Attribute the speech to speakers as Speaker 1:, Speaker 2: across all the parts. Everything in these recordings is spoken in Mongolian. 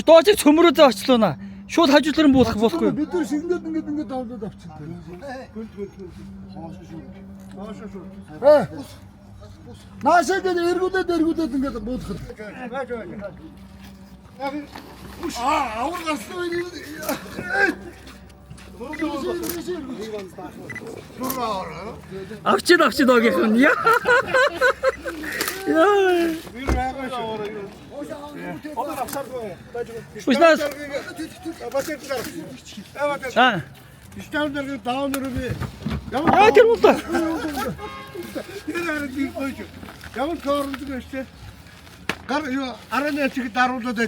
Speaker 1: Доожиг цөмрөөдөө очлоона. Шууд хажуудлаар нь болохгүй.
Speaker 2: Бид нар шингээд давлаад авчихсан. Наашаа гээд эргүүлээд ингээд буудах. Авар гарсан үед
Speaker 1: Авчид догийнх нь. Яа. Уснаас. Аа.
Speaker 2: İstanbul'da dağınırı bir.
Speaker 1: Яа тэр бол.
Speaker 2: Yavuz doğruldu işte. Aranın çıkıp daruldu da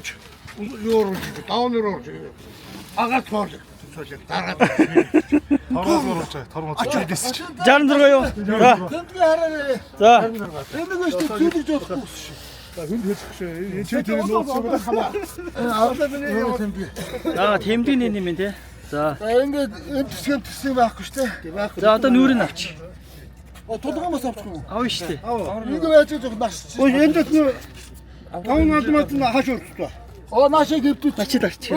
Speaker 2: yoğurdu. Dağınır oldu. Ağat oldu.
Speaker 1: Açık 66 юу? За.
Speaker 2: Энд гүйж төвлөж бодохгүй.
Speaker 1: Аа, тэмдэг нэг юм те. За.
Speaker 2: Ингээд энэ төсгөн байхгүй шүү дээ.
Speaker 1: За одоо нүүрийг авч.
Speaker 2: Тулгамаас авчихгүй.
Speaker 1: Авна шүү дээ.
Speaker 2: Нэг байж жоо нас. Ой энд нь таван алдмаад нь хаш өртөө. Наашаа гэвдүүт.
Speaker 1: Ачид авч.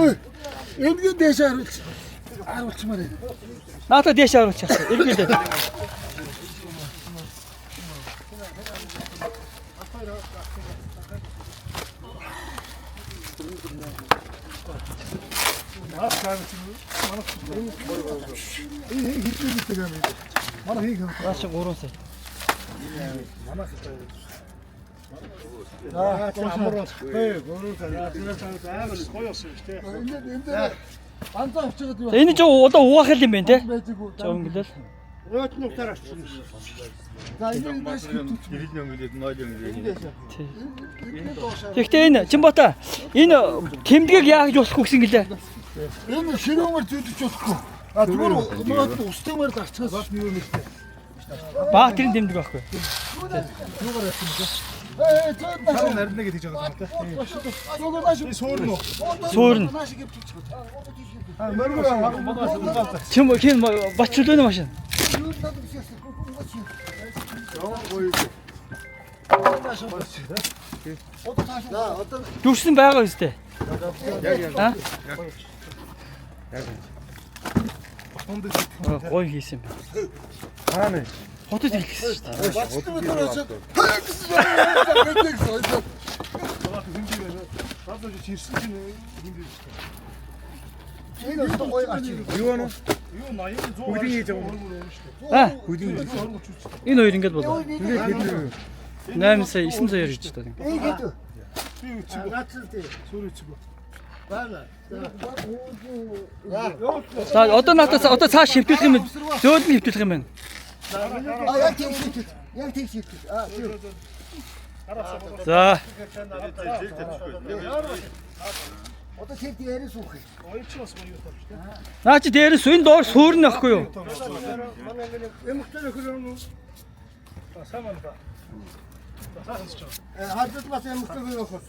Speaker 2: Эндгийн дэше харуулчмаар.
Speaker 1: Наата дэше харуулчих. Эргэлдээ.
Speaker 2: Манай хийх юм.
Speaker 1: Маш 3 сая.
Speaker 2: Анзаа авчихад юу?
Speaker 1: Энэ ч одоо угаах юм байна те. За өнгөлөл.
Speaker 2: Рот нухтар авчихсан. За энэ бас
Speaker 1: Тэгэхдээ энэ Чимбата энэ тэмдгийг яаж болохгүй гэсэн гэлээ.
Speaker 2: энэ ширүүмөр зүдэж болохгүй. Зүгээр магадгүй устгамаар зарцгаас юу юм бэ?
Speaker 1: Баа тэрийн тэмдэг байхгүй.
Speaker 2: Юугаар явсан бэ?
Speaker 3: Харин нарийнаа гэж байгаа юм байна.
Speaker 2: Суурна.
Speaker 1: Суурна. Чим хин бачлуулна машин. Дүрсэн байгаа үстэй. Аа? Гой хийсэн юм.
Speaker 3: Хаана?
Speaker 1: Хотод хэлсэн шүү дээ.
Speaker 3: Юу вэ? Бүгдийг хийж байгаа юм.
Speaker 1: Аа?
Speaker 3: Бүгдийг.
Speaker 1: Энэ хоёр ингэж болоо. 8 сая 9 саяар хийж таа. За одоо надад одоо цааш шивтүүлэх юм. Зөөлөн хөвтүүлэх юм байна.
Speaker 2: Яг тийм шийдэл. Яг тийм шийдэл.
Speaker 1: За.
Speaker 2: Одоо тэр дээрээ суух.
Speaker 1: Наа чи дээрээс энэ доор суурна ахгүй юу?
Speaker 2: Эмхтэн өхөрөө. Хажууд бас эмхтэн өхөрөө.